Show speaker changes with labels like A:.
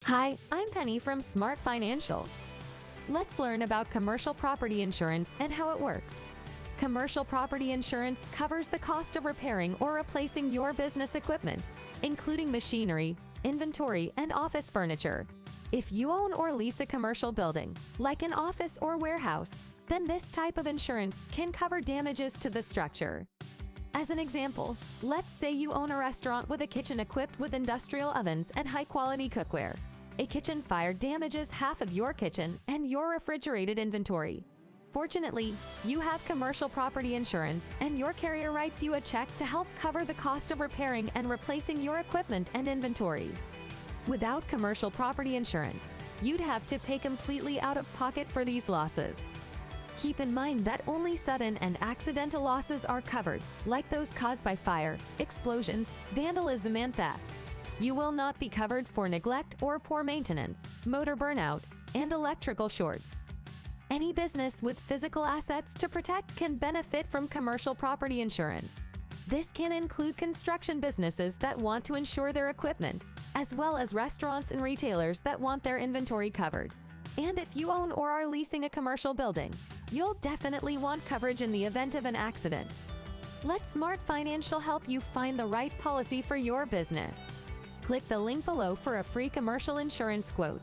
A: Hi, I'm Penny from SmartFinancial. Let's learn about commercial property insurance and how it works. Commercial property insurance covers the cost of repairing or replacing your business equipment, including machinery, inventory, and office furniture. If you own or lease a commercial building, like an office or warehouse, then this type of insurance can cover damages to the structure. As an example, let's say you own a restaurant with a kitchen equipped with industrial ovens and high-quality cookware. A kitchen fire damages half of your kitchen and your refrigerated inventory. Fortunately, you have commercial property insurance, and your carrier writes you a check to help cover the cost of repairing and replacing your equipment and inventory. Without commercial property insurance, you'd have to pay completely out of pocket for these losses. Keep in mind that only sudden and accidental losses are covered, like those caused by fire, explosions, vandalism, and theft. You will not be covered for neglect or poor maintenance, motor burnout, and electrical shorts. Any business with physical assets to protect can benefit from commercial property insurance. This can include construction businesses that want to insure their equipment, as well as restaurants and retailers that want their inventory covered. And if you own or are leasing a commercial building, you'll definitely want coverage in the event of an accident. Let SmartFinancial help you find the right policy for your business. Click the link below for a free commercial insurance quote.